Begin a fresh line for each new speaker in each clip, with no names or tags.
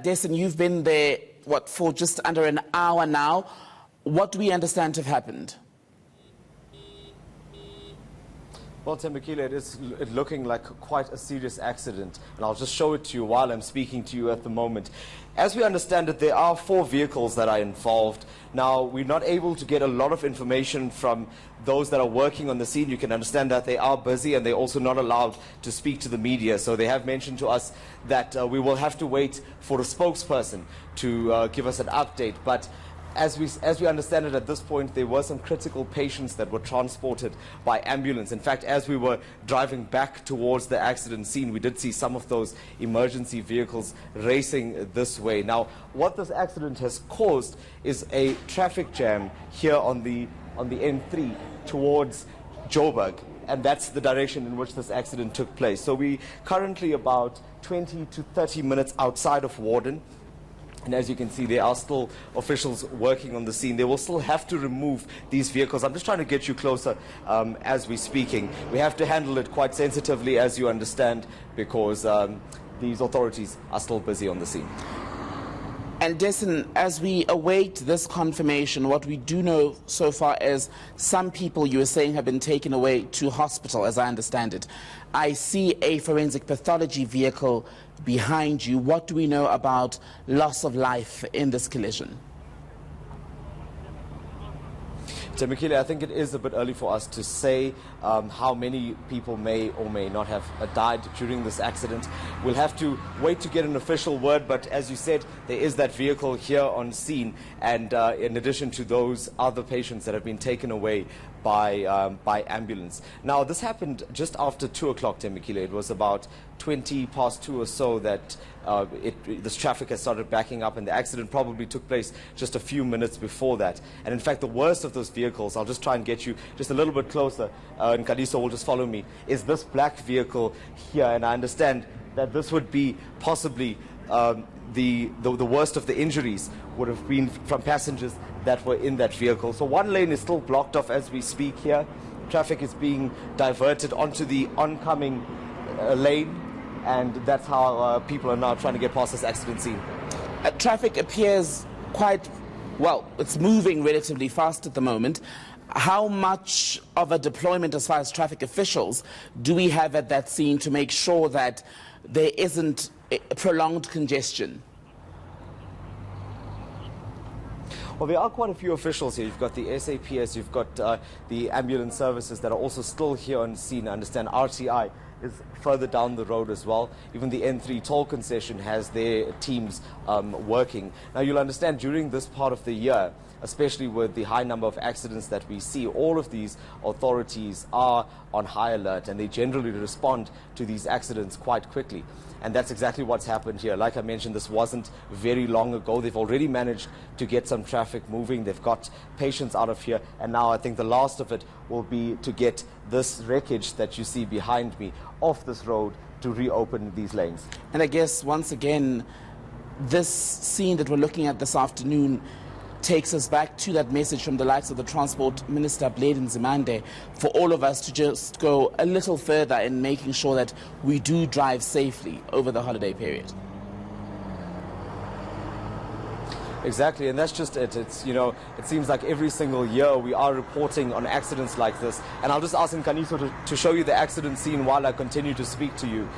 Dessen, you've been there, what, for just under an hour now. What do we understand to have happened?
Well, Tembekile, it is looking like quite a serious accident, and I'll just show it to you while I'm speaking to you at the moment. As we understand it, there are 4 vehicles that are involved. Now, we're not able to get a lot of information from those that are working on the scene. You can understand that they are busy, and they're also not allowed to speak to the media. So they have mentioned to us that we will have to wait for a spokesperson to give us an update. But as we understand it at this point, there were some critical patients that were transported by ambulance. In fact, as we were driving back towards the accident scene, we did see some of those emergency vehicles racing this way. Now, what this accident has caused is a traffic jam here on the N3 towards Joburg, and that's the direction in which this accident took place. So we currently about 20 to 30 minutes outside of Warden. And as you can see, there are still officials working on the scene. They will still have to remove these vehicles. I'm just trying to get you closer as we're speaking. We have to handle it quite sensitively, as you understand, because these authorities are still busy on the scene.
And Dessen, as we await this confirmation, what we do know so far is some people, you were saying, have been taken away to hospital, as I understand it. I see a forensic pathology vehicle behind you. What do we know about loss of life in this collision?
Tembekile, I think it is a bit early for us to say how many people may or may not have died during this accident. We'll have to wait to get an official word, but as you said, there is that vehicle here on scene, and in addition to those other patients that have been taken away by ambulance. Now, this happened just after 2 o'clock, Tembekile. It was about 20 past 2 or so that this traffic has started backing up, and the accident probably took place just a few minutes before that. And in fact, the worst of those vehicles, I'll just try and get you just a little bit closer, and Kadiso will just follow me, is this black vehicle here. And I understand that this would be possibly the worst of the injuries would have been from passengers that were in that vehicle. So one lane is still blocked off as we speak here. Traffic is being diverted onto the oncoming lane, and that's how people are now trying to get past this accident scene.
Traffic appears quite, well, it's moving relatively fast at the moment. How much of a deployment as far as traffic officials do we have at that scene to make sure that there isn't a prolonged congestion?
Well, there are quite a few officials here. You've got the SAPS, you've got the ambulance services that are also still here on scene. I understand RTI is further down the road as well. Even the N3 toll concession has their teams working. Now, you'll understand during this part of the year, especially with the high number of accidents that we see, all of these authorities are on high alert, and they generally respond to these accidents quite quickly. And that's exactly what's happened here. Like I mentioned, this wasn't very long ago. They've already managed to get some traffic moving. They've got patients out of here. And now I think the last of it will be to get this wreckage that you see behind me off this road to reopen these lanes.
And I guess, once again, this scene that we're looking at this afternoon takes us back to that message from the likes of the Transport Minister, Blade Nzimande, for all of us to just go a little further in making sure that we do drive safely over the holiday period.
Exactly, and that's just it. It's, you know, it seems like every single year we are reporting on accidents like this. And I'll just ask Nkaniso to show you the accident scene while I continue to speak to you.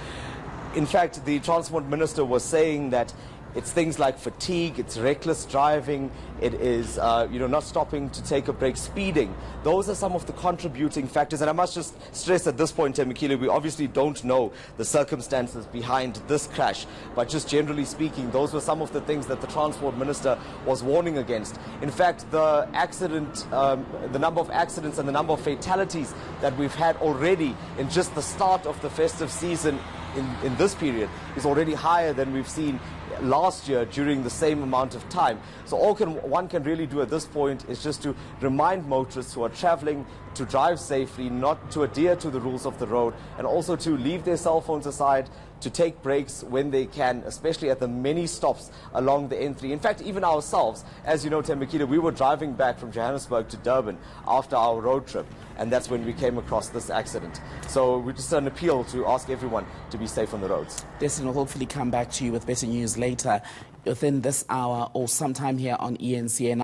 In fact, the Transport Minister was saying that it's things like fatigue, it's reckless driving, it is not stopping to take a break, speeding. Those are some of the contributing factors. And I must just stress at this point, Tembekile, we obviously don't know the circumstances behind this crash. But just generally speaking, those were some of the things that the Transport Minister was warning against. In fact, the number of accidents and the number of fatalities that we've had already in just the start of the festive season in this period is already higher than we've seen last year during the same amount of time. So all one can really do at this point is just to remind motorists who are traveling to drive safely, not to adhere to the rules of the road, and also to leave their cell phones aside, to take breaks when they can, especially at the many stops along the N3. In fact, even ourselves, as you know, Tembekile, we were driving back from Johannesburg to Durban after our road trip, and that's when we came across this accident. So we just an appeal to ask everyone to be safe on the roads.
Destin will hopefully come back to you with better news later within this hour or sometime here on ENCA.